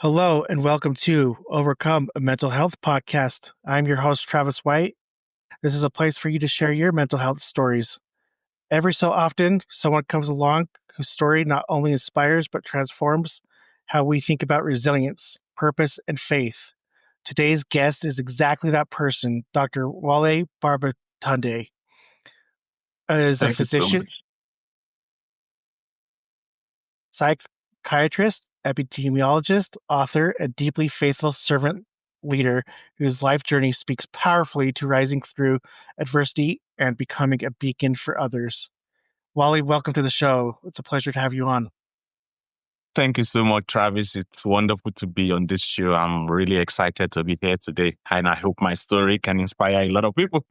Hello and welcome to Overcome, a mental health podcast. I'm your host, Travis White. This is a place for you to share your mental health stories. Every so often, someone comes along whose story not only inspires but transforms how we think about resilience, purpose, and faith. Today's guest is exactly that person, Dr. Wale Babatunde. Is a Thank you so physician, much. psychiatrist, epidemiologist, author, and deeply faithful servant leader whose life journey speaks powerfully to rising through adversity and becoming a beacon for others. Wally, welcome to the show. It's a pleasure to have you on. Thank you so much, Travis. It's wonderful to be on this show. I'm really excited to be here today, and I hope my story can inspire a lot of people.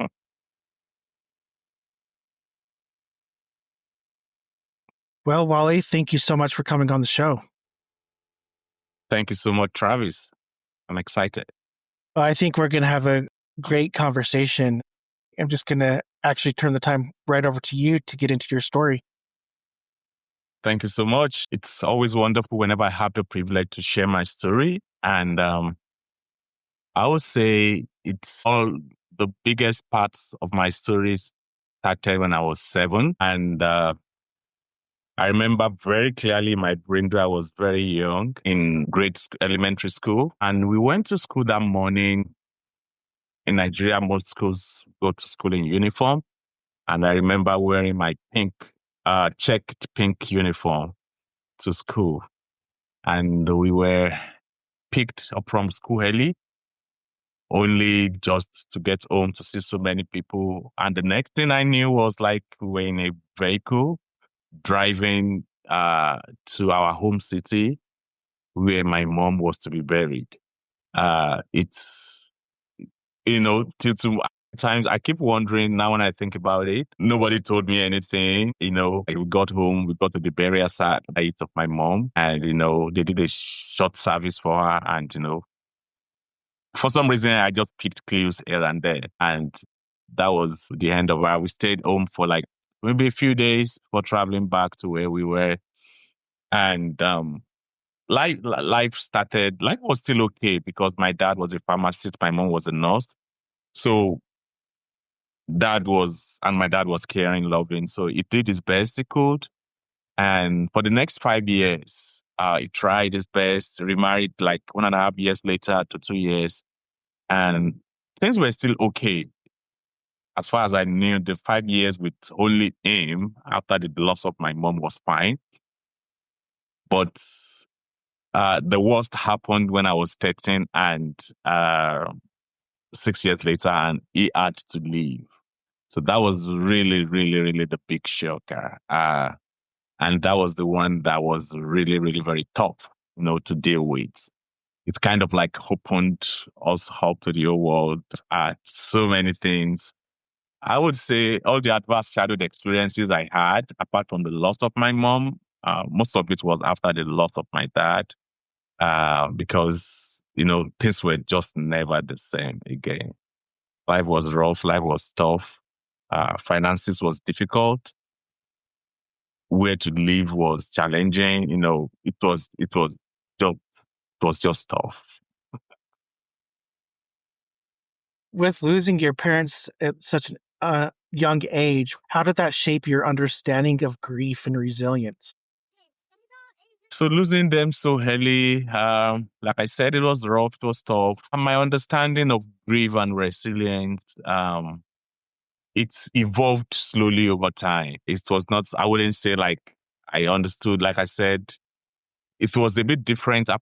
Well, Wally, thank you so much for coming on the show. Thank you so much, Travis. I'm excited. I think we're going to have a great conversation. I'm just going to actually turn the time right over to you to get into your story. Thank you so much. It's always wonderful whenever I have the privilege to share my story. And I would say it's all the biggest parts of my stories started when I was 7. And I remember very clearly my brain when I was very young in elementary school. And we went to school that morning. In Nigeria, most schools go to school in uniform. And I remember wearing my checked pink uniform to school. And we were picked up from school early, only just to get home to see so many people. And the next thing I knew was like we were in a vehicle driving to our home city where my mom was to be buried. It's, till times I keep wondering now when I think about it, nobody told me anything. We got home, we got to the burial site of my mom, and, they did a short service for her. And, for some reason, I just picked clues here and there. And that was the end of it. We stayed home for like maybe a few days before traveling back to where we were. And life started. Life was still okay because my dad was a pharmacist, my mom was a nurse. So my dad was caring, loving. So he did his best he could. And for the next 5 years, he tried his best, remarried like 1.5 years later to 2 years. And things were still okay. As far as I knew, the 5 years with only him after the loss of my mom was fine. But the worst happened when I was 13 and 6 years later, and he had to leave. So that was really, really, really the big shocker. And that was the one that was really, really very tough, to deal with. It's kind of like opened us up to the whole world. So many things. I would say all the adverse childhood experiences I had, apart from the loss of my mom, most of it was after the loss of my dad, because, things were just never the same again. Life was rough, life was tough. Finances was difficult. Where to live was challenging. It was just tough. With losing your parents at such a young age, how did that shape your understanding of grief and resilience? So losing them so early, like I said, it was rough, it was tough. And my understanding of grief and resilience, it's evolved slowly over time. It was not, I wouldn't say like I understood, like I said, it was a bit different at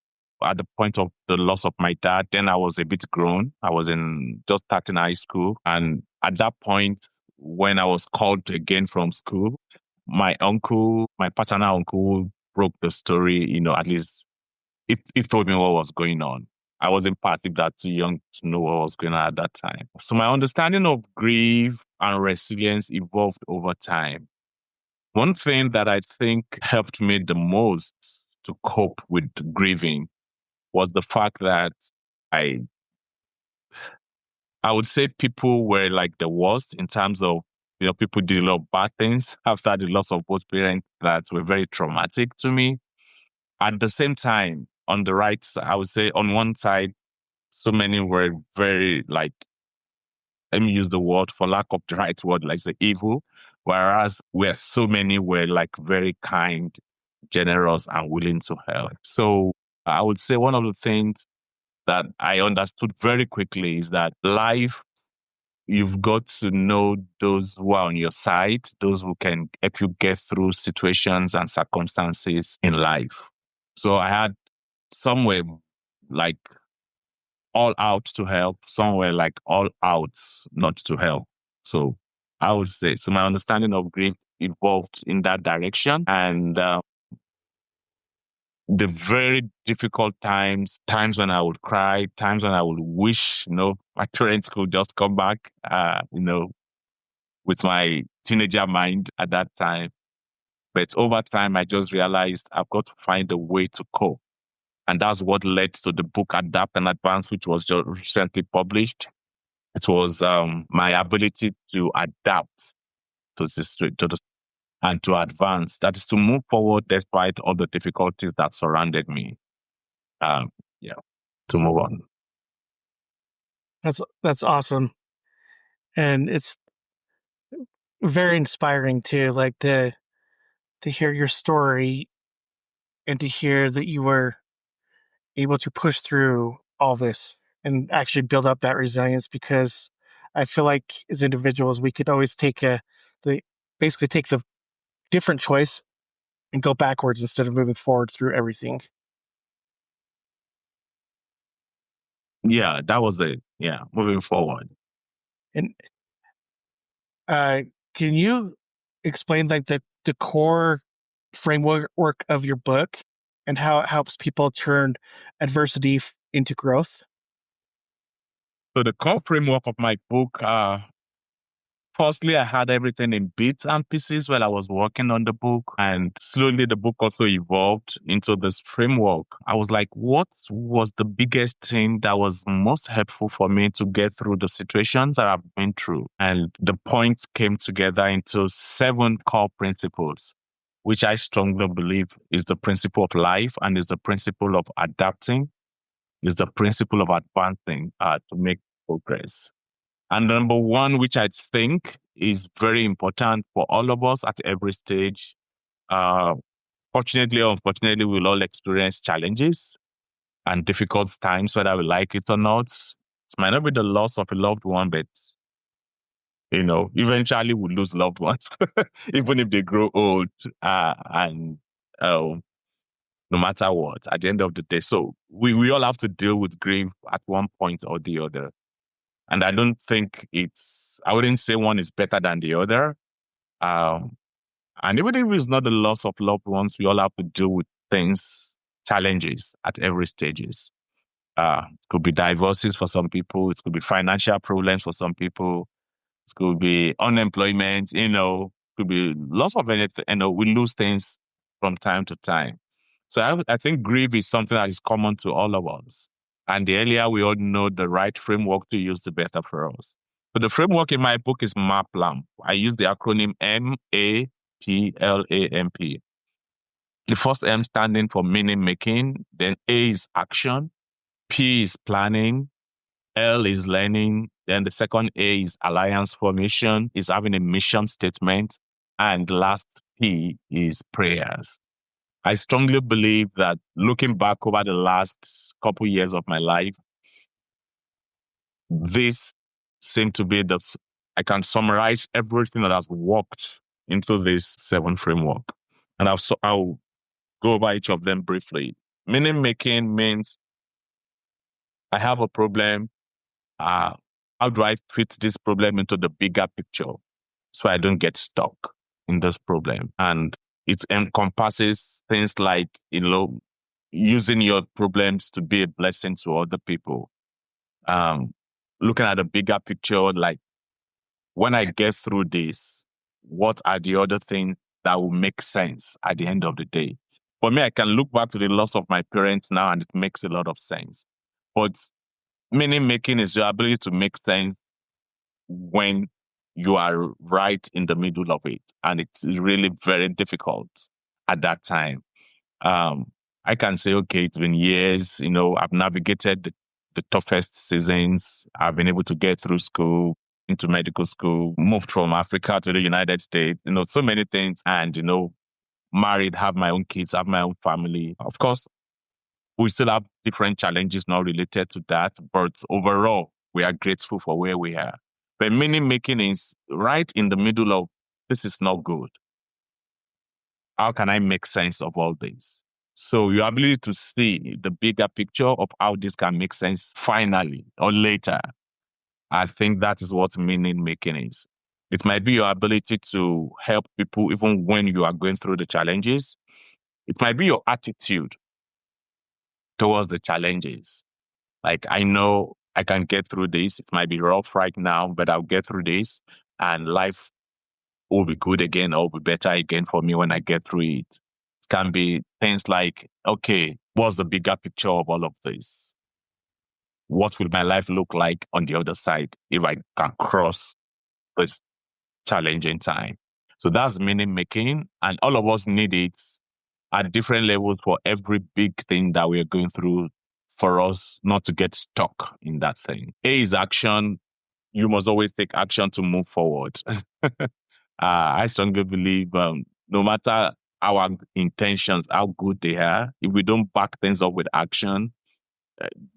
the point of the loss of my dad. Then I was a bit grown. I was just starting high school. And at that point, when I was called again from school, my paternal uncle broke the story, at least it told me what was going on. I wasn't partly that too young to know what was going on at that time. So my understanding of grief and resilience evolved over time. One thing that I think helped me the most to cope with grieving was the fact that I would say people were like the worst in terms of, people did a lot of bad things after the loss of both parents that were very traumatic to me. At the same time, on the right side, I would say on one side, so many were very like, let me use the word for lack of the right word, like say evil, whereas where so many were like very kind, generous, and willing to help. So I would say one of the things that I understood very quickly is that life, you've got to know those who are on your side, those who can help you get through situations and circumstances in life. So I had somewhere like all out to help, somewhere like all out not to help. So I would say, so my understanding of grief evolved in that direction. And the very difficult times when I would cry, times when I would wish, my parents could just come back, with my teenager mind at that time. But over time, I just realized I've got to find a way to cope. And that's what led to the book Adapt and Advance, which was just recently published. It was my ability to adapt to the and to advance. That is to move forward despite all the difficulties that surrounded me. Yeah, to move on. That's awesome, and it's very inspiring too. Like to hear your story and to hear that you were able to push through all this and actually build up that resilience. Because I feel like as individuals, we could always basically take the different choice and go backwards instead of moving forward through everything. Yeah, that was it. Yeah, moving forward. And uh, can you explain like the core framework of your book and how it helps people turn adversity into growth? So the core framework of my book, firstly, I had everything in bits and pieces while I was working on the book. And slowly the book also evolved into this framework. I was like, what was the biggest thing that was most helpful for me to get through the situations that I've been through? And the points came together into 7 core principles, which I strongly believe is the principle of life and is the principle of adapting, is the principle of advancing to make progress. And number one, which I think is very important for all of us at every stage, fortunately or unfortunately, we'll all experience challenges and difficult times, whether we like it or not. It might not be the loss of a loved one, but, eventually we'll lose loved ones, even if they grow old and no matter what, at the end of the day. So we all have to deal with grief at one point or the other. And I don't think I wouldn't say one is better than the other. And even if it's not the loss of loved ones, we all have to deal with challenges at every stages. It could be divorces for some people. It could be financial problems for some people. It could be unemployment, could be lots of anything. We lose things from time to time. So I think grief is something that is common to all of us. And the earlier we all know the right framework to use, the better for us. So the framework in my book is MAPLAMP. I use the acronym MAPLAMP. The first M standing for meaning making, then A is action, P is planning, L is learning, then the second A is alliance formation, is having a mission statement, and last P is prayers. I strongly believe that looking back over the last couple years of my life, this seemed to be I can summarize everything that has worked into this 7 framework. And I'll go over each of them briefly. Meaning making means I have a problem. How do I fit this problem into the bigger picture so I don't get stuck in this problem? And it encompasses things like, using your problems to be a blessing to other people. Looking at the bigger picture, like when I get through this, what are the other things that will make sense at the end of the day? For me, I can look back to the loss of my parents now and it makes a lot of sense. But meaning making is your ability to make sense when you are right in the middle of it. And it's really very difficult at that time. I can say, okay, it's been years, I've navigated the toughest seasons. I've been able to get through school, into medical school, moved from Africa to the United States, so many things. And, married, have my own kids, have my own family. Of course, we still have different challenges not related to that. But overall, we are grateful for where we are. But meaning making is right in the middle of this is not good. How can I make sense of all this? So your ability to see the bigger picture of how this can make sense finally or later, I think that is what meaning making is. It might be your ability to help people even when you are going through the challenges. It might be your attitude towards the challenges. Like, I know I can get through this. It might be rough right now, but I'll get through this and life will be good again or will be better again for me when I get through it. It can be things like, okay, what's the bigger picture of all of this? What will my life look like on the other side if I can cross this challenging time? So that's meaning making, and all of us need it at different levels for every big thing that we are going through for us not to get stuck in that thing. A is action. You must always take action to move forward. I strongly believe no matter our intentions, how good they are, if we don't back things up with action,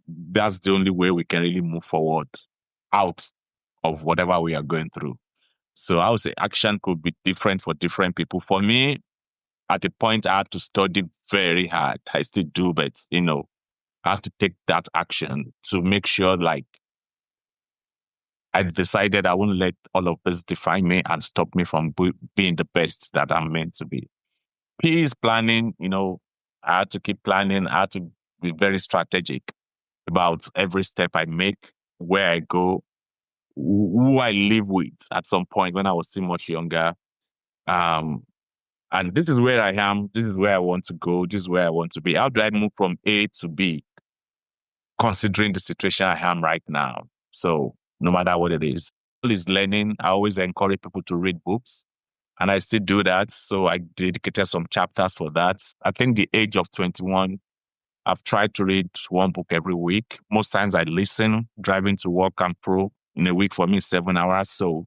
that's the only way we can really move forward out of whatever we are going through. So I would say action could be different for different people. For me, at a point, I had to study very hard. I still do, but, I have to take that action to make sure, like, I decided I wouldn't let all of this define me and stop me from being the best that I'm meant to be. P is planning. I had to keep planning. I had to be very strategic about every step I make, where I go, who I live with at some point when I was still much younger. And this is where I am. This is where I want to go. This is where I want to be. How do I move from A to B, considering the situation I am right now? So no matter what it is learning. I always encourage people to read books, and I still do that. So I dedicated some chapters for that. I think the age of 21, I've tried to read one book every week. Most times I listen, driving to work and pro. In a week for me, 7 hours. So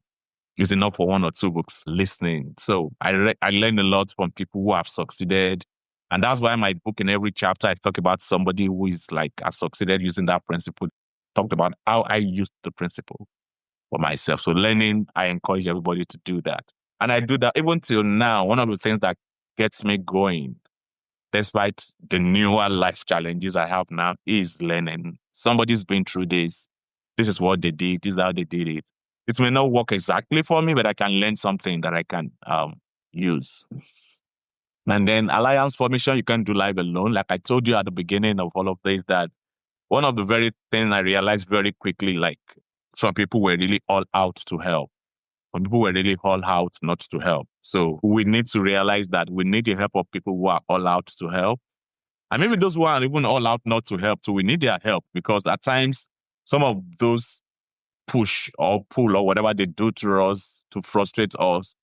it's enough for one or two books listening. So I learned a lot from people who have succeeded. And that's why my book, in every chapter, I talk about somebody who is like has succeeded using that principle. Talked about how I used the principle for myself. So learning, I encourage everybody to do that. And I do that even till now. One of the things that gets me going, despite the newer life challenges I have now, is learning. Somebody's been through this. This is what they did. This is how they did it. It may not work exactly for me, but I can learn something that I can use. And then alliance formation, you can't do life alone. Like I told you at the beginning of all of this, that one of the very things I realized very quickly, like some people were really all out to help. Some people were really all out not to help. So we need to realize that we need the help of people who are all out to help. And maybe those who are even all out not to help, so we need their help, because at times some of those push or pull or whatever they do to us to frustrate us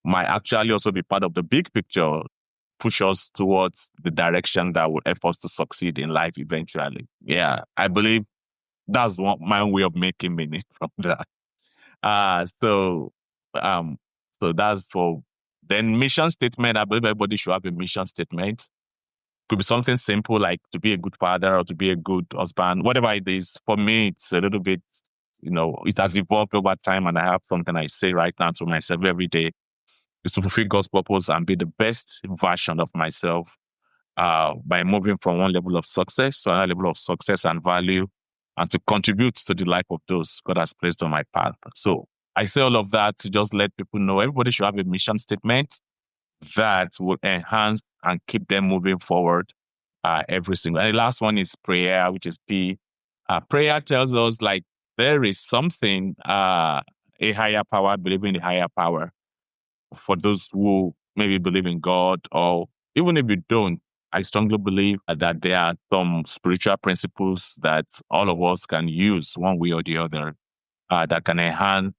might actually also be part of the big picture, push us towards the direction that will help us to succeed in life eventually. Yeah, I believe that's my own way of making meaning from that. So that's for then mission statement. I believe everybody should have a mission statement. Could be something simple like to be a good father or to be a good husband, whatever it is. For me, it's a little bit, it has evolved over time, and I have something I say right now to myself every day is to fulfill God's purpose and be the best version of myself by moving from one level of success to another level of success and value, and to contribute to the life of those God has placed on my path. So I say all of that to just let people know everybody should have a mission statement that will enhance and keep them moving forward every single. And the last one is prayer, which is P. Prayer tells us like there is something, a higher power, believe in the higher power. For those who maybe believe in God, or even if you don't, I strongly believe that there are some spiritual principles that all of us can use one way or the other that can enhance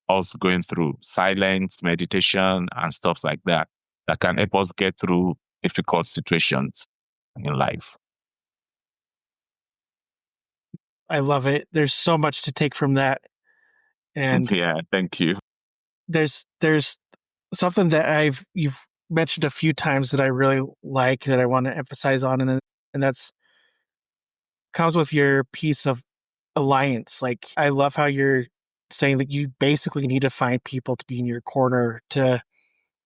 us going through silence, meditation, and stuff like that, that can help us get through difficult situations. in life. I love it. There's so much to take from that. And Yeah, thank you. there's something that you've mentioned a few times that I really like that I want to emphasize on, and that's comes with your piece of alliance. Like, I love how you're saying that you basically need to find people to be in your corner to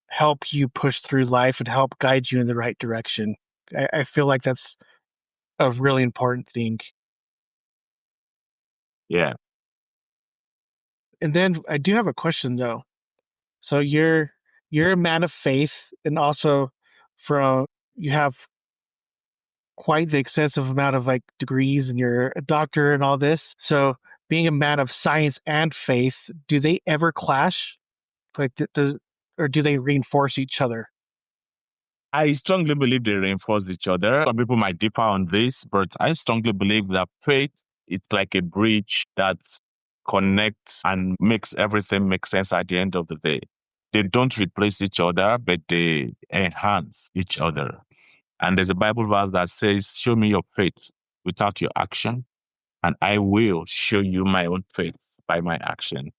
help you push through life and help guide you in the right direction. I feel like that's a really important thing. Yeah. And then I do have a question though. So you're a man of faith, and also from you have quite the extensive amount of like degrees, and you're a doctor and all this. So being a man of science and faith, do they ever clash? Like, does or do they reinforce each other? I strongly believe they reinforce each other. Some people might differ on this, but I strongly believe that faith it's like a bridge that connects and makes everything make sense at the end of the day. They don't replace each other, but they enhance each other. And there's a Bible verse that says, "Show me your faith without your action, and I will show you my own faith by my action."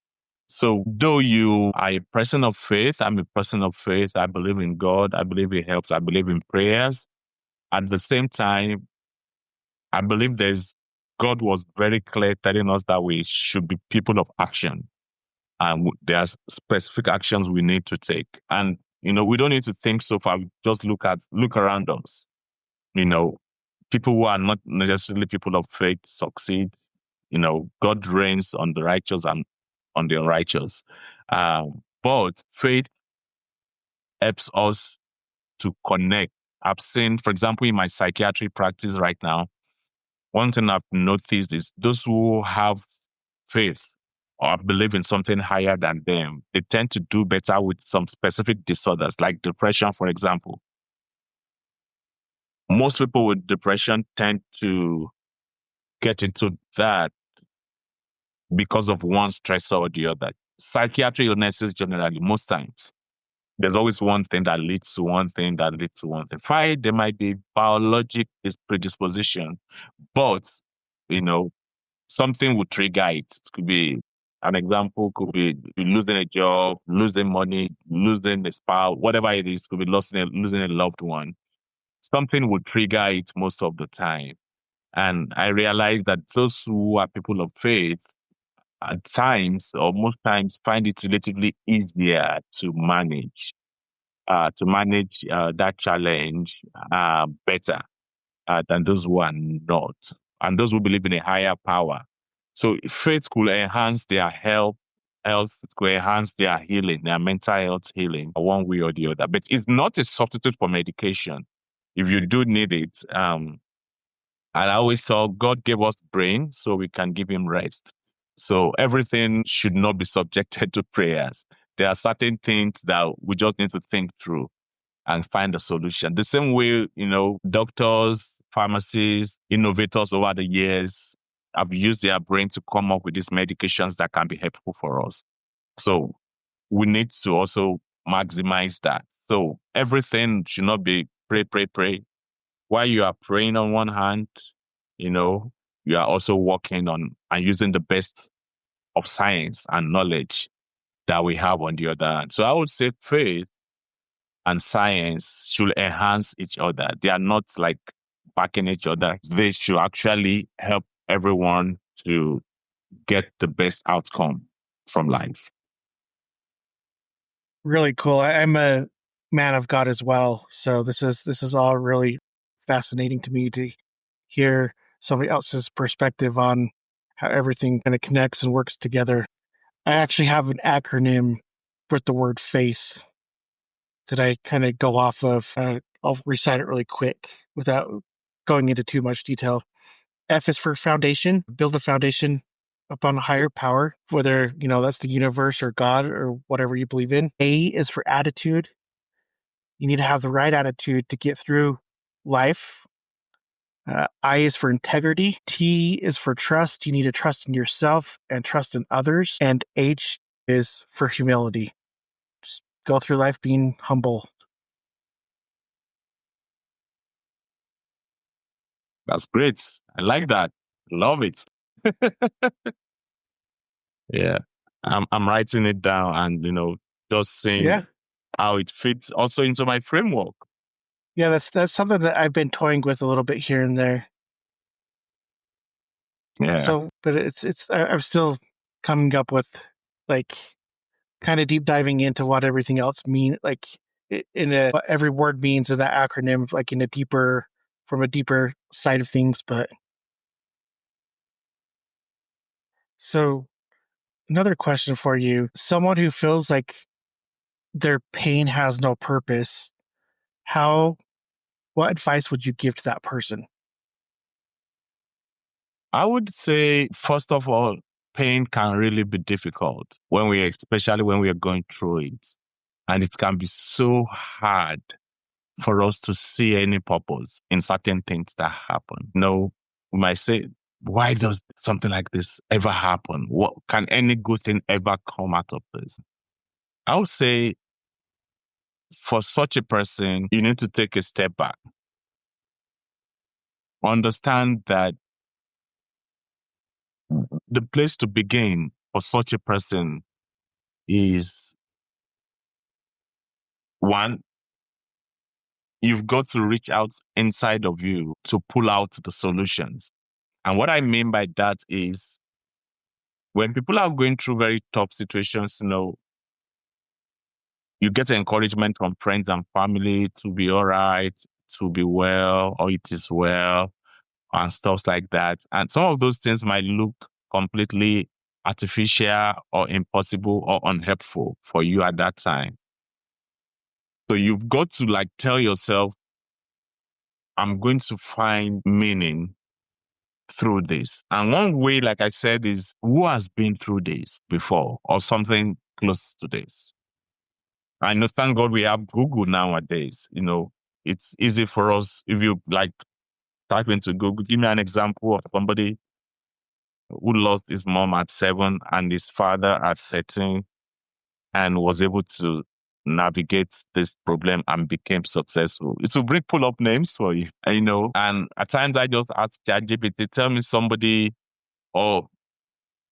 So, though you are a person of faith, I'm a person of faith. I believe in God. I believe He helps. I believe in prayers. At the same time, I believe God was very clear telling us that we should be people of action. And there are specific actions we need to take. And, we don't need to think so far. We just look around us. People who are not necessarily people of faith succeed. God reigns on the righteous and on the unrighteous. But faith helps us to connect. I've seen, for example, in my psychiatry practice right now, one thing I've noticed is those who have faith or believe in something higher than them, they tend to do better with some specific disorders, like depression, for example. Most people with depression tend to get into that because of one stressor or the other. Psychiatric illnesses generally, most times, there's always one thing that leads to one thing that leads to one thing. Fine, there might be biologic predisposition, but you know, something would trigger it. It could be an example, could be losing a job, losing money, losing a spouse, whatever it is, could be losing a loved one. Something would trigger it most of the time. And I realized that those who are people of faith at times or most times find it relatively easier to manage that challenge better than those who are not, and those who believe in a higher power. So faith could enhance their health it could enhance their healing, their mental health healing, one way or the other. But it's not a substitute for medication. If you do need it, and I always saw God gave us brain so we can give Him rest. So everything should not be subjected to prayers. There are certain things that we just need to think through and find a solution. The same way, doctors, pharmacists, innovators over the years have used their brain to come up with these medications that can be helpful for us. So we need to also maximize that. So everything should not be pray, pray, pray. While you are praying on one hand, you are also working on and using the best of science and knowledge that we have on the other hand. So I would say faith and science should enhance each other. They are not like backing each other. They should actually help everyone to get the best outcome from life. Really cool. I'm a man of God as well, so this is all really fascinating to me to hear somebody else's perspective on how everything kind of connects and works together. I actually have an acronym with the word faith that I kind of go off of. I'll recite it really quick without going into too much detail. F is for foundation. Build a foundation upon a higher power, whether, that's the universe or God or whatever you believe in. A is for attitude. You need to have the right attitude to get through life. I is for integrity. T is for trust. You need to trust in yourself and trust in others. And H is for humility. Just go through life being humble. That's great. I like that. Love it. Yeah. I'm writing it down and, just seeing Yeah. how it fits also into my framework. Yeah, that's something that I've been toying with a little bit here and there. Yeah. So, but I'm still coming up with like kind of deep diving into what everything else mean, like what every word means in that acronym, like from a deeper side of things. But so another question for you: someone who feels like their pain has no purpose, what advice would you give to that person? I would say, first of all, pain can really be difficult especially when we are going through it. And it can be so hard for us to see any purpose in certain things that happen. We might say, why does something like this ever happen? What can any good thing ever come out of this? I would say for such a person, you need to take a step back. Understand that the place to begin for such a person is one, you've got to reach out inside of you to pull out the solutions. And what I mean by that is when people are going through very tough situations, you get encouragement from friends and family to be all right, to be well, or it is well, and stuff like that. And some of those things might look completely artificial or impossible or unhelpful for you at that time. So you've got to tell yourself, I'm going to find meaning through this. And one way, like I said, is who has been through this before or something close to this. I know, thank God we have Google nowadays. It's easy for us. If you type into Google, give me an example of somebody who lost his mom at 7 and his father at 13 and was able to navigate this problem and became successful. It will bring pull-up names for you, and at times I just ask ChatGPT, tell me somebody or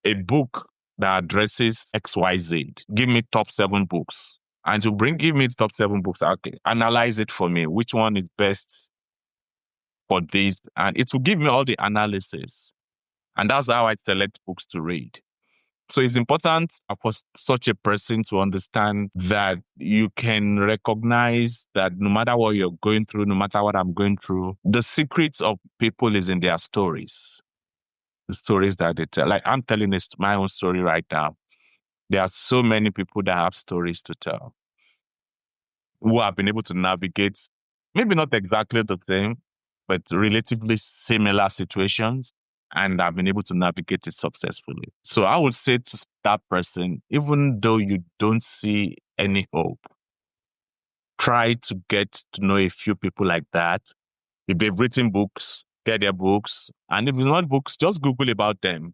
a book that addresses XYZ. Give me top 7 books. And give me the top 7 books. Okay, analyze it for me. Which one is best for this? And it will give me all the analysis. And that's how I select books to read. So it's important for such a person to understand that you can recognize that no matter what you're going through, no matter what I'm going through, the secrets of people is in their stories. The stories that they tell. Like I'm telling my own story right now. There are so many people that have stories to tell who have been able to navigate, maybe not exactly the same, but relatively similar situations, and have been able to navigate it successfully. So I would say to that person, even though you don't see any hope, try to get to know a few people like that. If they've written books, get their books. And if it's not books, just Google about them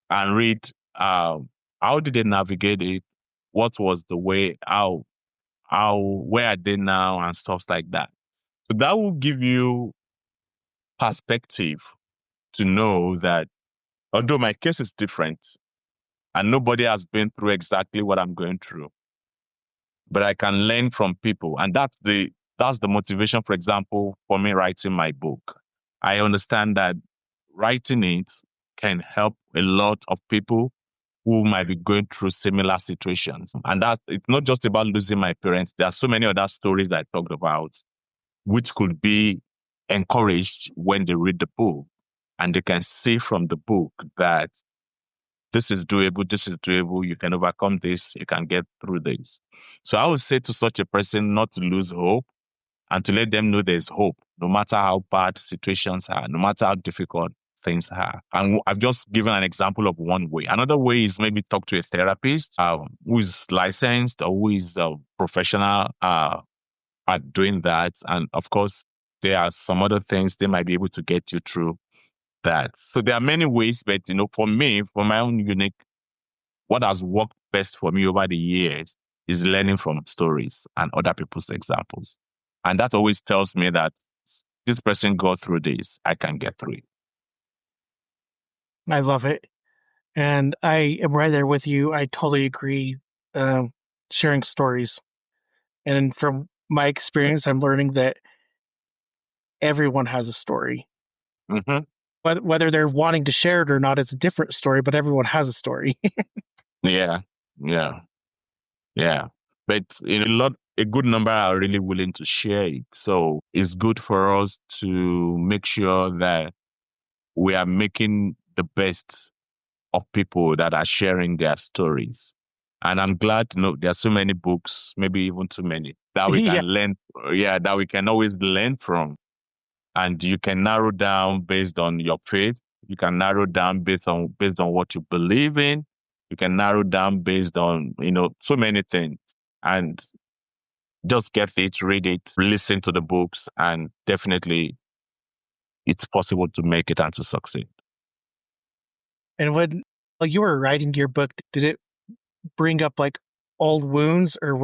and read how did they navigate it? What was the way? Where are they now? And stuff like that. So that will give you perspective to know that although my case is different and nobody has been through exactly what I'm going through, but I can learn from people. And that's the motivation, for example, for me writing my book. I understand that writing it can help a lot of people who might be going through similar situations. And that it's not just about losing my parents. There are so many other stories that I talked about, which could be encouraged when they read the book. And they can see from the book that this is doable, you can overcome this, you can get through this. So I would say to such a person not to lose hope and to let them know there's hope, no matter how bad situations are, no matter how difficult things are. And I've just given an example of one way. Another way is maybe talk to a therapist who is licensed or who is professional at doing that. And of course, there are some other things they might be able to get you through that. So there are many ways, but for me, for my own unique, what has worked best for me over the years is learning from stories and other people's examples. And that always tells me that this person got through this, I can get through it. I love it. And I am right there with you. I totally agree. Sharing stories. And from my experience, I'm learning that everyone has a story. Mm-hmm. Whether they're wanting to share it or not is a different story, but everyone has a story. Yeah, yeah, yeah. But a good number are really willing to share it. So it's good for us to make sure that we are making the best of people that are sharing their stories. And I'm glad to know there are so many books, maybe even too many, that we Yeah. can learn. Yeah, that we can always learn from. And you can narrow down based on your faith. You can narrow down based on what you believe in. You can narrow down based on, so many things. And just get it, read it, listen to the books, and definitely it's possible to make it and to succeed. And when you were writing your book, did it bring up like old wounds, or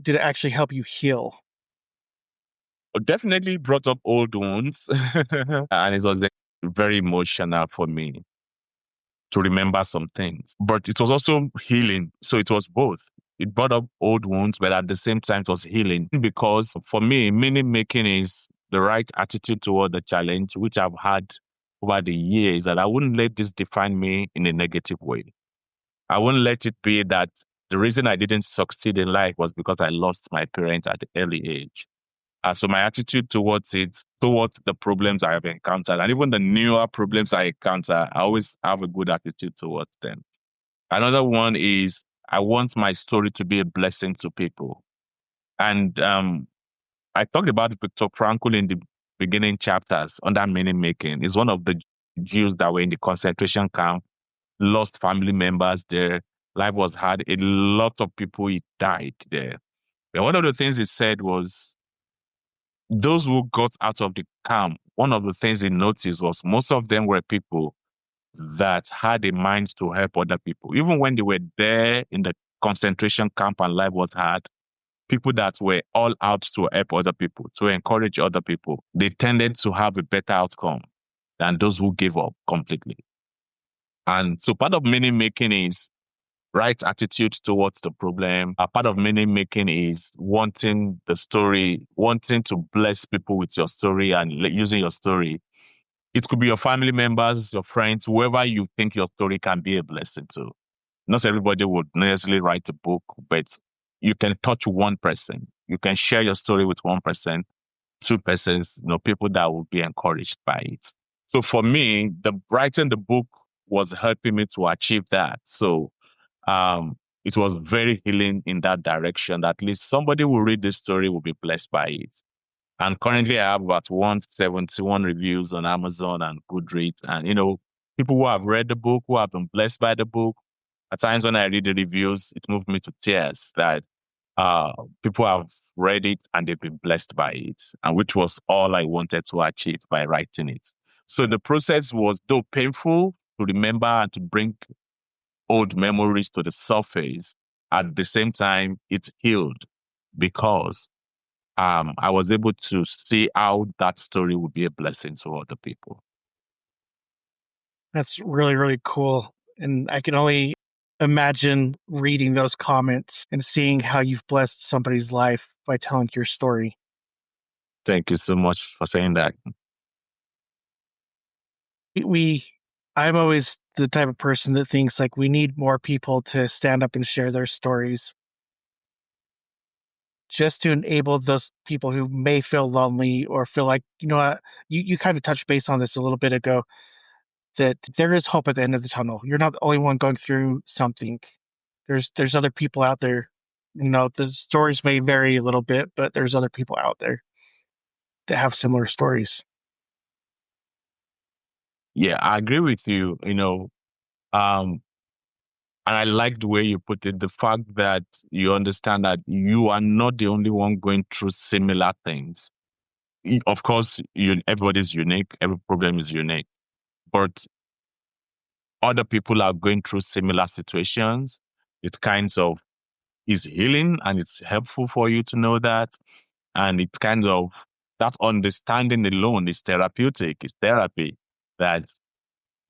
did it actually help you heal? Definitely brought up old wounds, and it was very emotional for me to remember some things. But it was also healing. So it was both. It brought up old wounds, but at the same time, it was healing. Because for me, meaning making is the right attitude toward the challenge, which I've had over the years, that I wouldn't let this define me in a negative way. I wouldn't let it be that the reason I didn't succeed in life was because I lost my parents at an early age. So my attitude towards the problems I have encountered, and even the newer problems I encounter, I always have a good attitude towards them. Another one is I want my story to be a blessing to people. And I talked about Viktor Frankl in the beginning chapters under meaning making. He's one of the Jews that were in the concentration camp, lost family members there. Life was hard. A lot of people died there. And one of the things he said was, those who got out of the camp, one of the things he noticed was most of them were people that had a mind to help other people. Even when they were there in the concentration camp and life was hard, people that were all out to help other people, to encourage other people, they tended to have a better outcome than those who gave up completely. And so part of meaning making is right attitude towards the problem. A part of meaning making is wanting to bless people with your story and using your story. It could be your family members, your friends, whoever you think your story can be a blessing to. Not everybody would necessarily write a book, but you can touch one person. You can share your story with one person, two persons, people that will be encouraged by it. So for me, writing the book was helping me to achieve that. So it was very healing in that direction. At least somebody will read this story, will be blessed by it. And currently I have about 171 reviews on Amazon and Goodreads. And, people who have read the book, who have been blessed by the book. At times when I read the reviews, it moved me to tears that people have read it and they've been blessed by it, and which was all I wanted to achieve by writing it. So the process was, though painful, to remember and to bring old memories to the surface. At the same time, it healed because I was able to see how that story would be a blessing to other people. That's really, really cool. And I can only imagine reading those comments and seeing how you've blessed somebody's life by telling your story. Thank you so much for saying that. I'm always the type of person that thinks like we need more people to stand up and share their stories, just to enable those people who may feel lonely or feel like, you kind of touched base on this a little bit ago, that there is hope at the end of the tunnel. You're not the only one going through something. There's other people out there. The stories may vary a little bit, but there's other people out there that have similar stories. Yeah, I agree with you. And I like the way you put it, the fact that you understand that you are not the only one going through similar things. Of course, everybody's unique. Every problem is unique. But other people are going through similar situations. It kind of is healing, and it's helpful for you to know that. And it kind of that understanding alone is therapeutic, is therapy, that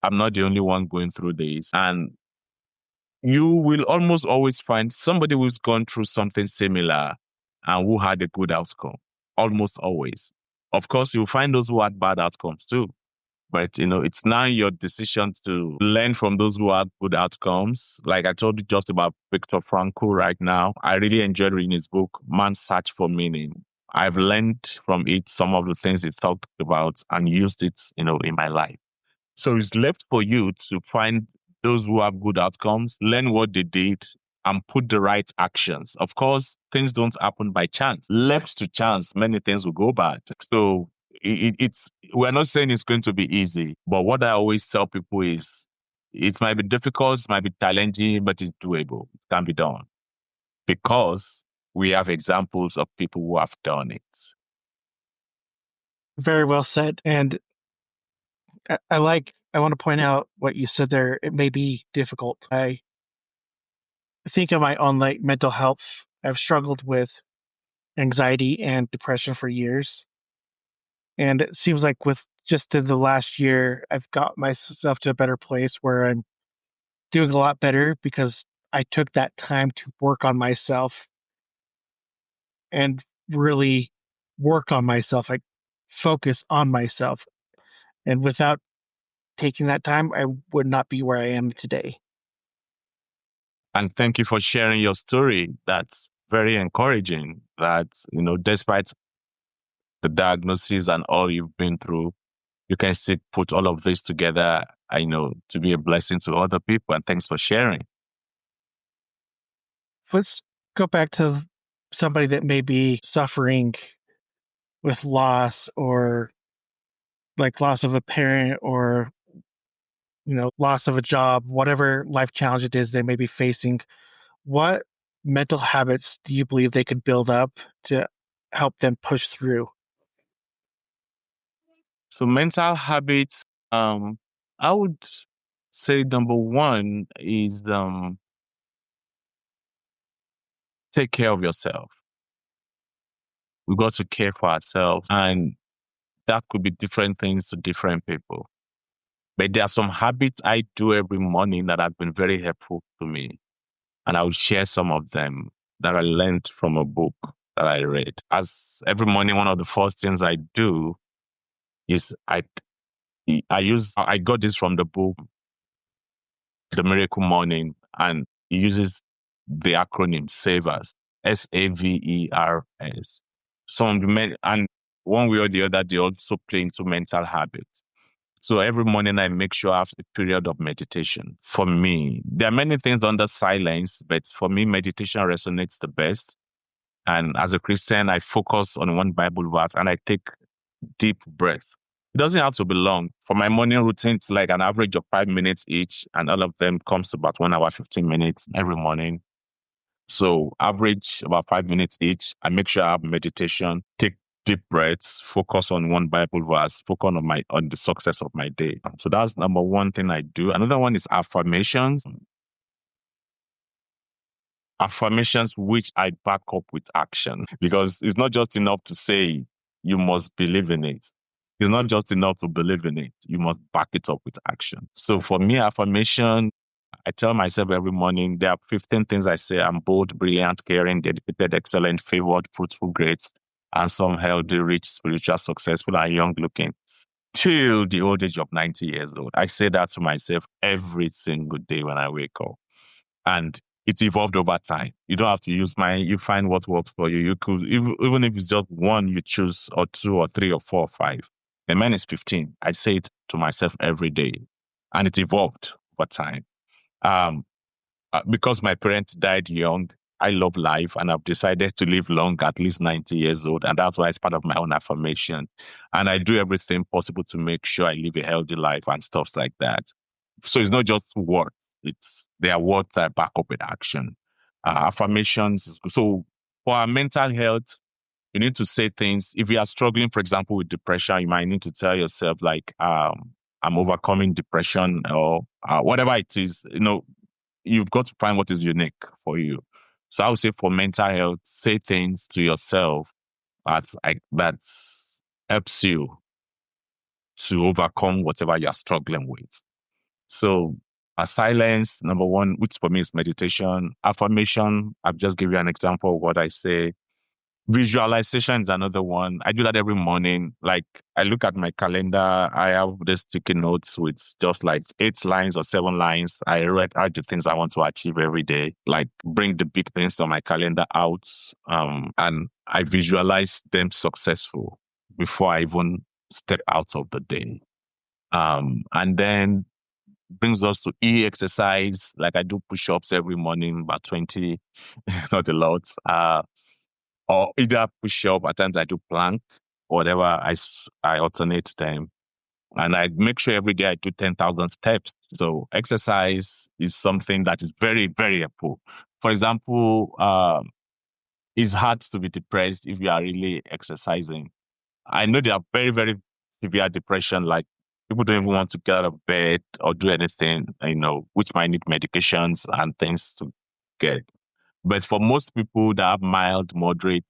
I'm not the only one going through this. And you will almost always find somebody who's gone through something similar and who had a good outcome. Almost always. Of course, you'll find those who had bad outcomes too. But, it's now your decision to learn from those who have good outcomes. Like I told you just about Viktor Frankl right now. I really enjoyed reading his book, Man's Search for Meaning. I've learned from it some of the things he talked about and used it, in my life. So it's left for you to find those who have good outcomes, learn what they did, and put the right actions. Of course, things don't happen by chance. Left to chance, many things will go bad. So we're not saying it's going to be easy, but what I always tell people is it might be difficult, it might be challenging, but it's doable. It can be done because we have examples of people who have done it. Very well said. And I want to point out what you said there. It may be difficult. I think of my own mental health. I've struggled with anxiety and depression for years. And it seems like with just in the last year, I've got myself to a better place where I'm doing a lot better because I took that time to work on myself and really work on myself, like focus on myself. And without taking that time, I would not be where I am today. And thank you for sharing your story. That's very encouraging that, despite the diagnosis and all you've been through, you can still put all of this together, to be a blessing to other people. And thanks for sharing. Let's go back to somebody that may be suffering with loss or like loss of a parent or, loss of a job, whatever life challenge it is they may be facing. What mental habits do you believe they could build up to help them push through? So mental habits, I would say number one is take care of yourself. We've got to care for ourselves, and that could be different things to different people. But there are some habits I do every morning that have been very helpful to me. And I will share some of them that I learned from a book that I read. As every morning, one of the first things I do is I got this from the book, The Miracle Morning, and it uses the acronym SAVERS, SAVERS. Some of the men, and one way or the other, they also play into mental habits. So every morning I make sure I have a period of meditation. For me, there are many things under silence, but for me, meditation resonates the best. And as a Christian, I focus on one Bible verse and I take deep breath. It doesn't have to be long. For my morning routine, it's like an average of 5 minutes each, and all of them comes to about 1 hour, 15 minutes every morning. So average about 5 minutes each. I make sure I have meditation, take deep breaths, focus on one Bible verse, focus on the success of my day. So that's number one thing I do. Another one is affirmations. Affirmations which I back up with action, because it's not just enough to say you must believe in it. It's not just enough to believe in it. You must back it up with action. So for me, affirmation, I tell myself every morning, there are 15 things I say. I'm bold, brilliant, caring, dedicated, excellent, favored, fruitful, great, handsome, healthy, rich, spiritual, successful, and young looking. Till the old age of 90 years old. I say that to myself every single day when I wake up. And it's evolved over time. You don't have to use mine. You find what works for you. You could, even if it's just one, you choose, or two, or three, or four, or five. And mine is 15. I say it to myself every day. And it evolved over time. Because my parents died young, I love life and I've decided to live long, at least 90 years old. And that's why it's part of my own affirmation. And I do everything possible to make sure I live a healthy life and stuff like that. So it's not just words. They are words I back up with action. Affirmations. So for our mental health, you need to say things. If you are struggling, for example, with depression, you might need to tell yourself like, I'm overcoming depression or whatever it is. You've got to find what is unique for you. So I would say for mental health, say things to yourself that's helps you to overcome whatever you're struggling with. So silence, number one, which for me is meditation. Affirmation, I've just give you an example of what I say. Visualization is another one. I do that every morning. Like I look at my calendar, I have this sticky notes with just like 8 lines or 7 lines. I write out the things I want to achieve every day, like bring the big things on my calendar out. And I visualize them successful before I even step out of the day. And then brings us to exercise. Like I do push-ups every morning, about 20, not a lot. Or either push-up, at times I do plank, whatever, I alternate them. And I make sure every day I do 10,000 steps. So exercise is something that is very, very helpful. For example, it's hard to be depressed if you are really exercising. I know there are very, very severe depression, like people don't even want to get out of bed or do anything, which might need medications and things to get. But for most people that have mild, moderate,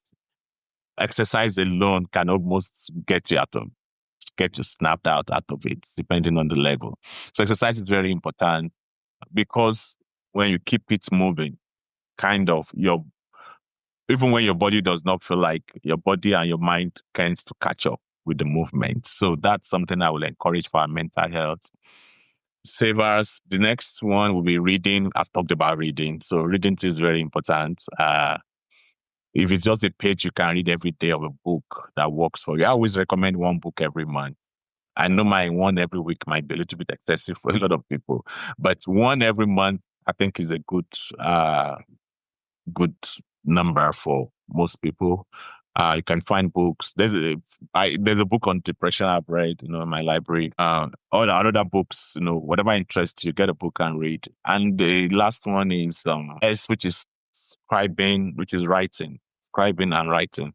exercise alone can almost get you snapped out of it, depending on the level. So exercise is very important because when you keep it moving, kind of even when your body does not feel like, your body and your mind tends to catch up with the movement. So that's something I will encourage for our mental health. Savers, the next one will be reading. I've talked about reading. So reading too is very important. If it's just a page you can read every day of a book that works for you. I always recommend one book every month. I know my one every week might be a little bit excessive for a lot of people, but one every month I think is a good number for most people. You can find books. There's a book on depression I've read, in my library. All the other books, whatever interests you, get a book and read. And the last one is which is scribing, which is writing. Scribing and writing.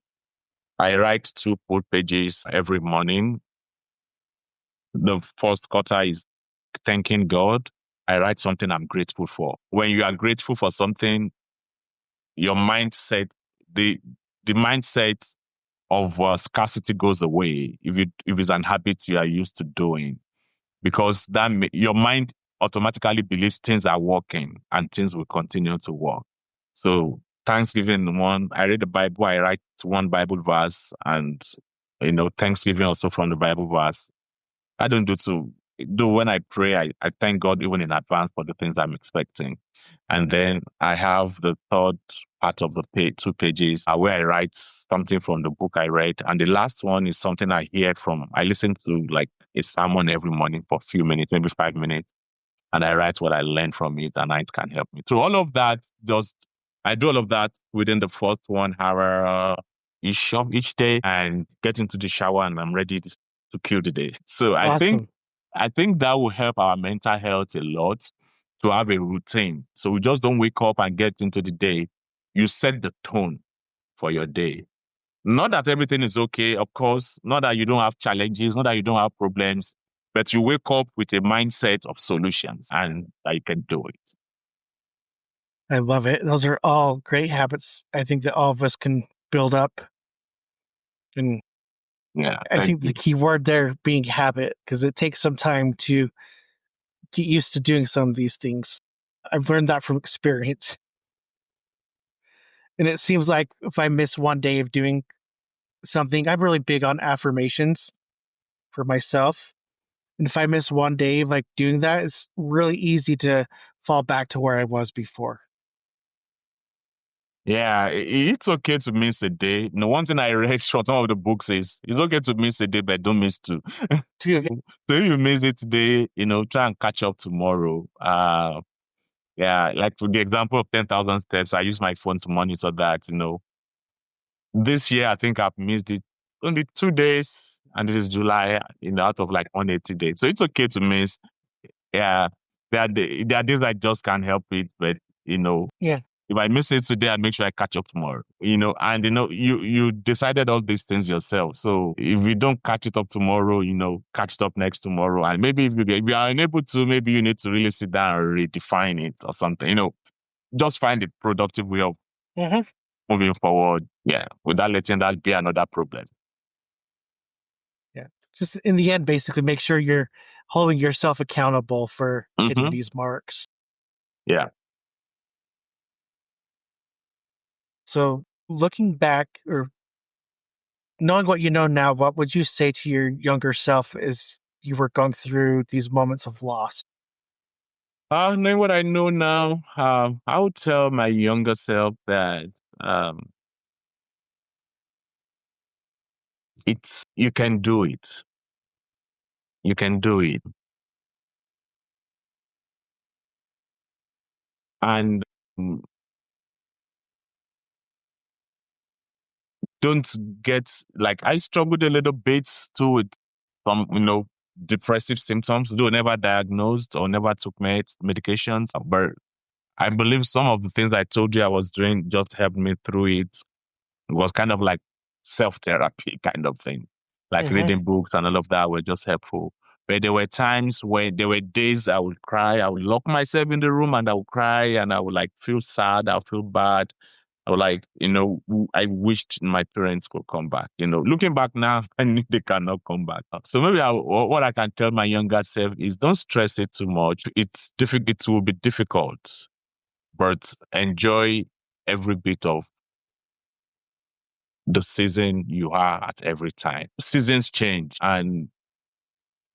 I write 2 full pages every morning. The first quarter is thanking God. I write something I'm grateful for. When you are grateful for something, your mindset, the mindset of scarcity goes away if it's an habit you are used to doing, because your mind automatically believes things are working and things will continue to work. So Thanksgiving one, I read the Bible, I write 1 Bible verse, and Thanksgiving also from the Bible verse. I don't do too. Though when I pray, I thank God even in advance for the things I'm expecting. And then I have the third part of the 2 pages where I write something from the book I read. And the last one is something I listen to like a sermon every morning for a few minutes, maybe 5 minutes. And I write what I learned from it, and it can help me. So all of that, I do all of that within the first 1 hour each day, and get into the shower and I'm ready to kill the day. So Awesome. I think that will help our mental health a lot, to have a routine. So we just don't wake up and get into the day. You set the tone for your day. Not that everything is okay, of course. Not that you don't have challenges, not that you don't have problems, but you wake up with a mindset of solutions and that you can do it. I love it. Those are all great habits I think that all of us can build up. And yeah, I think the key word there being habit, because it takes some time to get used to doing some of these things. I've learned that from experience. And it seems like if I miss one day of doing something, I'm really big on affirmations for myself. And if I miss one day of like doing that, it's really easy to fall back to where I was before. Yeah, it's okay to miss a day. One thing I read from some of the books is it's okay to miss a day, but don't miss 2. So if you miss it today, try and catch up tomorrow. Yeah, like for the example of 10,000 steps, I use my phone to monitor that, This year, I think I've missed it only 2 days, and it is July, out of like 180 days. So it's okay to miss. Yeah, there are days I just can't help it, but, Yeah. if I miss it today, I make sure I catch up tomorrow, and, you decided all these things yourself. So if you don't catch it up tomorrow, catch it up next tomorrow. And maybe if you are unable to, maybe you need to really sit down and redefine it or something, just find a productive way of moving forward. Yeah, without letting that be another problem. just in the end, basically make sure you're holding yourself accountable for hitting Mm-hmm. these marks. Yeah. So looking back or knowing what you know now, what would you say to your younger self as you were going through these moments of loss? Knowing what I know now, I would tell my younger self that um, it's you can do it. You can do it, and mm, don't get like I struggled a little bit too with some depressive symptoms, though never diagnosed or never took medications, but I believe some of the things I told you I was doing just helped me through it. It was kind of like self-therapy kind of thing. Like Mm-hmm. reading books and all of that were just helpful. But there were times when there were days I would cry, I would lock myself in the room and I would cry and I would like feel sad, I would feel bad. I would like, I wished my parents could come back. Looking back now, I know they cannot come back. So maybe what I can tell my younger self is don't stress it too much. It's difficult. It will be difficult, but enjoy every bit of the season you are at every time. Seasons change and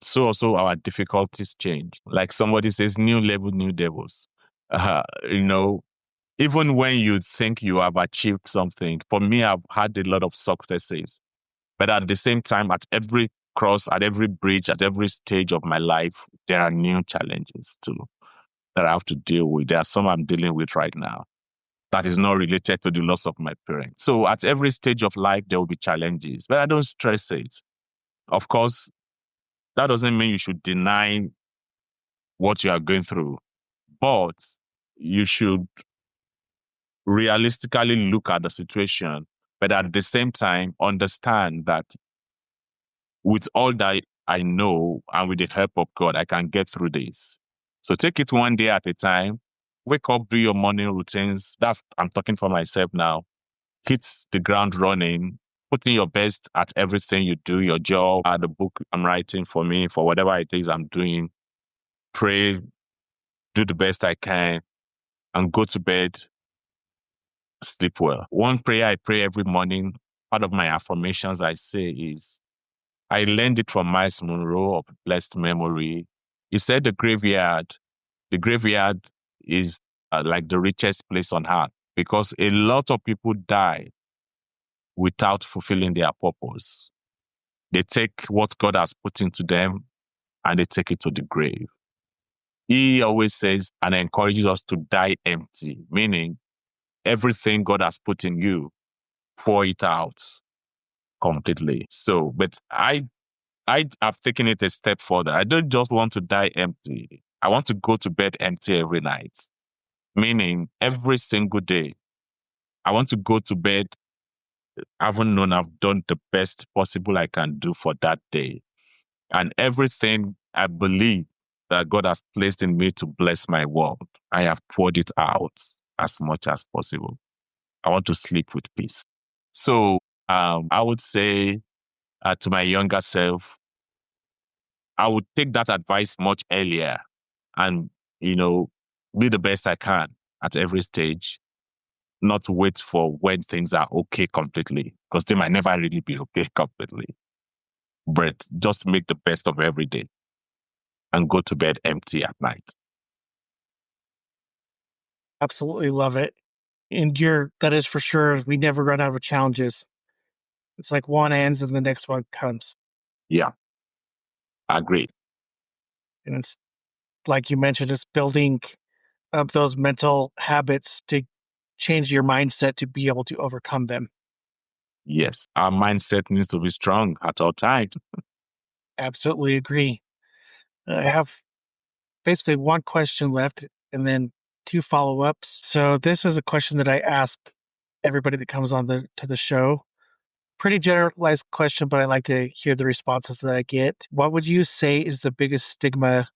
so also our difficulties change. Like somebody says, new level, new devils. Uh, you know, even when you think you have achieved something, for me, I've had a lot of successes. But at the same time, at every cross, at every bridge, at every stage of my life, there are new challenges too that I have to deal with. There are some I'm dealing with right now that is not related to the loss of my parents. So at every stage of life, there will be challenges, but I don't stress it. Of course, that doesn't mean you should deny what you are going through, but you should realistically look at the situation, but at the same time, understand that with all that I know and with the help of God, I can get through this. So take it one day at a time. Wake up, do your morning routines. I'm talking for myself now. Hit the ground running, putting your best at everything you do, your job, the book I'm writing for me, for whatever it is I'm doing. Pray, do the best I can, and go to bed, sleep well. One prayer I pray every morning, part of my affirmations I say is, I learned it from Miles Monroe of blessed memory. He said the graveyard is like the richest place on earth because a lot of people die without fulfilling their purpose. They take what God has put into them and they take it to the grave. He always says and encourages us to die empty, meaning everything God has put in you, pour it out completely. So, but I have taken it a step further. I don't just want to die empty. I want to go to bed empty every night, meaning every single day. I want to go to bed having known I've done the best possible I can do for that day. And everything I believe that God has placed in me to bless my world, I have poured it out as much as possible. I want to sleep with peace. So I would say to my younger self, I would take that advice much earlier and, be the best I can at every stage, not wait for when things are okay completely, because they might never really be okay completely. But just make the best of every day and go to bed empty at night. Absolutely love it. And that is for sure. We never run out of challenges. It's like one ends and the next one comes. Yeah, agree. And it's like you mentioned, it's building up those mental habits to change your mindset to be able to overcome them. Yes, our mindset needs to be strong at all times. Absolutely agree. I have basically one question left and then two follow-ups. So this is a question that I ask everybody that comes on to the show. Pretty generalized question, but I like to hear the responses that I get. What would you say is the biggest stigma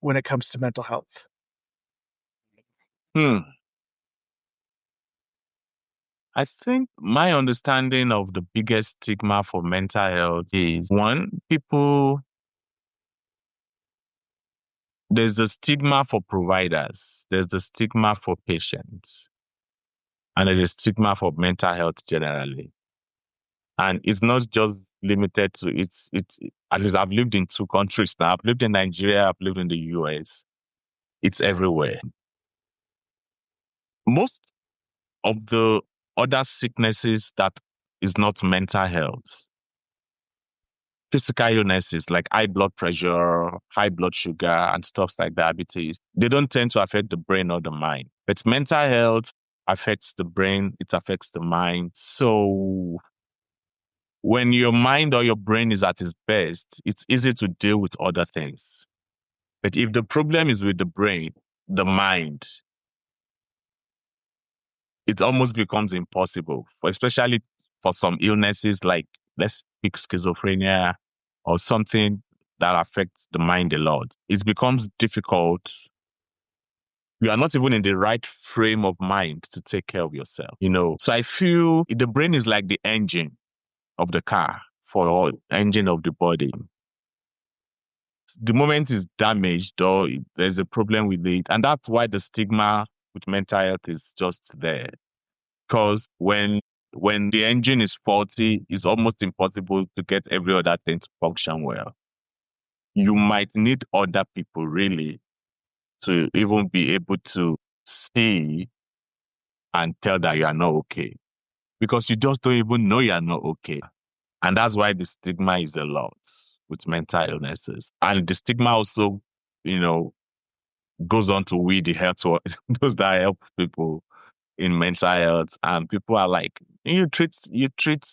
when it comes to mental health? Hmm. I think my understanding of the biggest stigma for mental health is one, there's the stigma for providers, there's the stigma for patients, and there's a stigma for mental health generally. And it's not just limited to it's at least I've lived in 2 countries now. I've lived in Nigeria, I've lived in the US. It's everywhere. Most of the other sicknesses that is not mental health, physical illnesses like high blood pressure, high blood sugar, and stuff like diabetes, they don't tend to affect the brain or the mind. But mental health affects the brain, it affects the mind. So when your mind or your brain is at its best, it's easy to deal with other things. But if the problem is with the brain, the mind, it almost becomes impossible, especially for some illnesses like, let's pick schizophrenia or something that affects the mind a lot. It becomes difficult. You are not even in the right frame of mind to take care of yourself, So I feel the brain is like the engine of the car for engine of the body. The moment it's damaged or there's a problem with it, and that's why the stigma with mental health is just there. Because when the engine is faulty, it's almost impossible to get every other thing to function well. You might need other people really to even be able to see and tell that you are not okay, because you just don't even know you are not okay. And that's why the stigma is a lot with mental illnesses. And the stigma also, goes on to we, the health, those that help people in mental health. And people are like, you treat, treat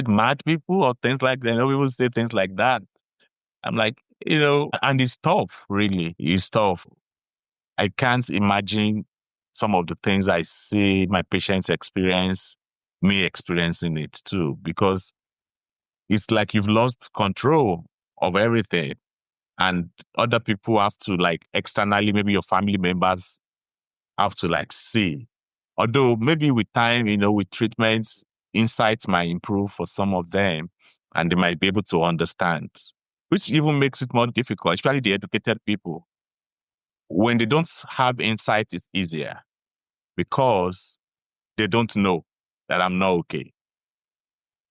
mad people or things like that. People say things like that. I'm like, and it's tough, really. It's tough. I can't imagine some of the things I see my patients experience, me experiencing it too, because it's like you've lost control of everything. And other people have to externally, maybe your family members have to see. Although maybe with time, with treatments, insights might improve for some of them and they might be able to understand, which even makes it more difficult, especially the educated people. When they don't have insight, it's easier because they don't know that I'm not okay.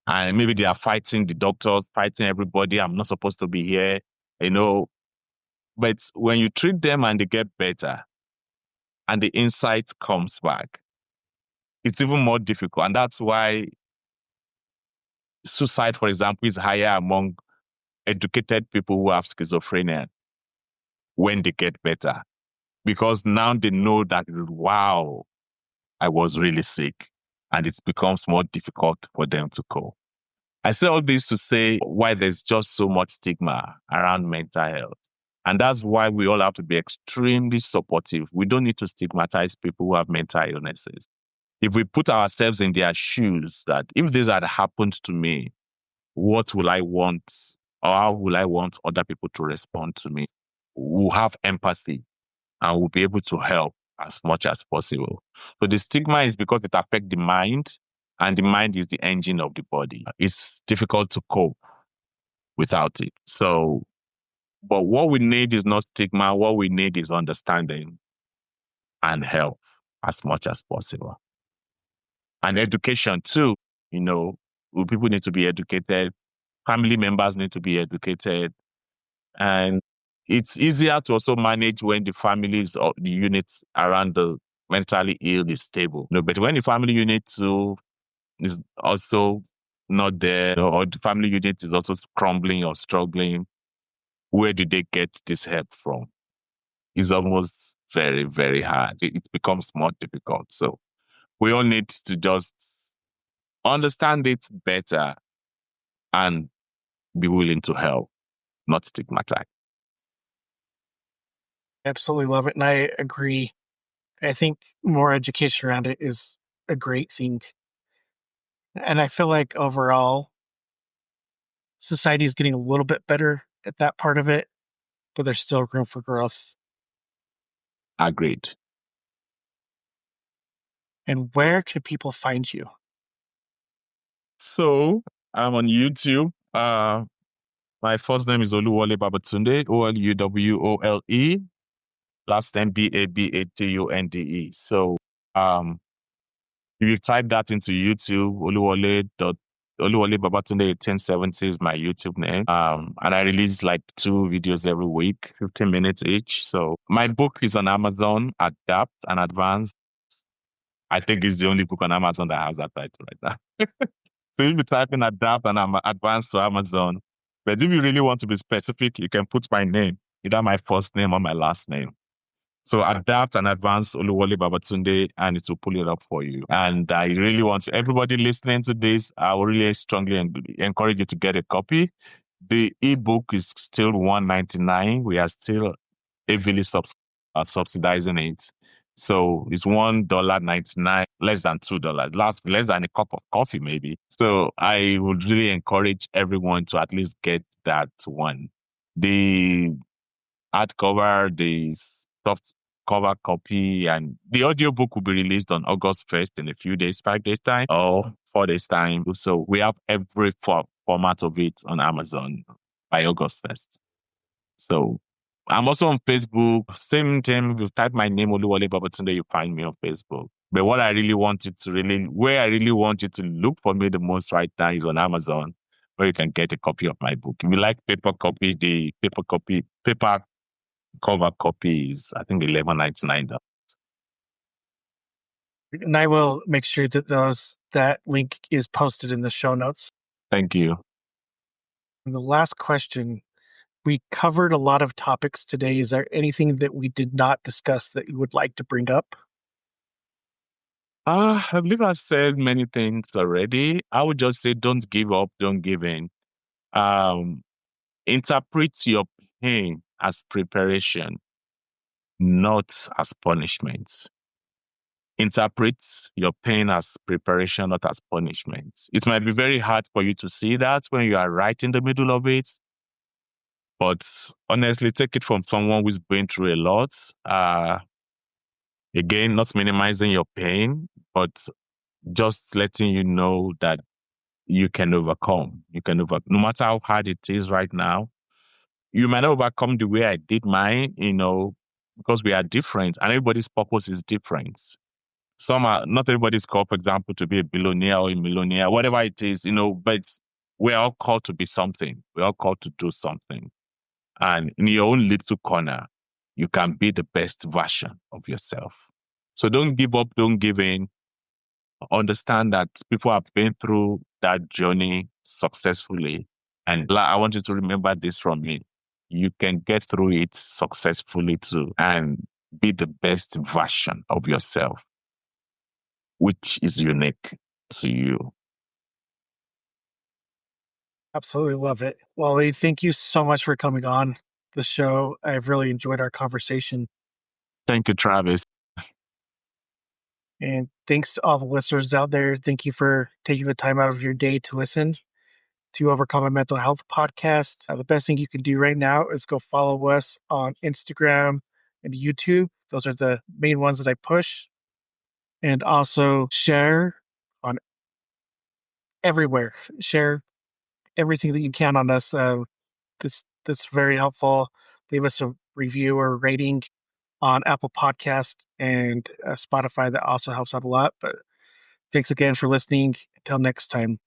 And maybe they are fighting the doctors, fighting everybody. I'm not supposed to be here, But when you treat them and they get better and the insight comes back, it's even more difficult. And that's why suicide, for example, is higher among educated people who have schizophrenia when they get better. Because now they know that, wow, I was really sick. And it becomes more difficult for them to cope. I say all this to say why there's just so much stigma around mental health. And that's why we all have to be extremely supportive. We don't need to stigmatize people who have mental illnesses. If we put ourselves in their shoes, that if this had happened to me, what will I want, or how will I want other people to respond to me? We'll have empathy and we'll be able to help as much as possible. So the stigma is because it affects the mind, and the mind is the engine of the body. It's difficult to cope without it. So, but what we need is not stigma. What we need is understanding and help as much as possible. And education too, people need to be educated. Family members need to be educated. And it's easier to also manage when the families or the units around the mentally ill is stable. But when the family unit too is also not there, or the family unit is also crumbling or struggling, where do they get this help from? It's almost very, very hard. It becomes more difficult. So we all need to just understand it better and be willing to help, not stigmatize. Absolutely love it. And I agree. I think more education around it is a great thing. And I feel like overall, society is getting a little bit better at that part of it, but there's still room for growth. Agreed. And where can people find you? So I'm on YouTube. My first name is Oluwole Babatunde, Oluwole. Last name Babatunde. So if you type that into YouTube, Oluwole Babatunde 1870 is my YouTube name. And I release like 2 videos every week, 15 minutes each. So my book is on Amazon, Adapt and Advance. I think it's the only book on Amazon that has that title right now. So if you type in Adapt and Advance to Amazon, but if you really want to be specific, you can put my name, either my first name or my last name. So Adapt and Advance Oluwole Babatunde, and it will pull it up for you. And I really want everybody listening to this, I will really strongly encourage you to get a copy. The ebook is still $1.99. We are still heavily subsidizing it. So it's $1.99, less than $2, less than a cup of coffee, maybe. So I would really encourage everyone to at least get that one. The hardcover, the soft cover copy, and the audiobook will be released on August 1st in a few days, 5 days time, or 4 days time. So we have every format of it on Amazon by August 1st. So I'm also on Facebook. Same thing, if you type my name, Oluwole Babatunde, you find me on Facebook. But where I really want you to look for me the most right now is on Amazon, where you can get a copy of my book. If you like paper copy, the paper cover copy is, I think, $11.99. And I will make sure that that link is posted in the show notes. Thank you. And the last question, we covered a lot of topics today. Is there anything that we did not discuss that you would like to bring up? I believe I've said many things already. I would just say, don't give up, don't give in. Interpret your pain as preparation, not as punishment. Interpret your pain as preparation, not as punishment. It might be very hard for you to see that when you are right in the middle of it. But honestly, take it from someone who's been through a lot. Again, not minimizing your pain, but just letting you know that you can overcome. No matter how hard it is right now, you might not overcome the way I did mine, because we are different and everybody's purpose is different. Not everybody's called, for example, to be a billionaire or a millionaire, whatever it is, but we're all called to be something. We're all called to do something. And in your own little corner, you can be the best version of yourself. So don't give up, don't give in. Understand that people have been through that journey successfully. And I want you to remember this from me. You can get through it successfully too and be the best version of yourself, which is unique to you. Absolutely love it. Wally, thank you so much for coming on the show. I've really enjoyed our conversation. Thank you, Travis. And thanks to all the listeners out there. Thank you for taking the time out of your day to listen to Overcome a Mental Health podcast. The best thing you can do right now is go follow us on Instagram and YouTube. Those are the main ones that I push. And also share on everywhere. Share everything that you can on us. That's very helpful. Leave us a review or rating on Apple Podcast and Spotify. That also helps out a lot. But thanks again for listening. Until next time.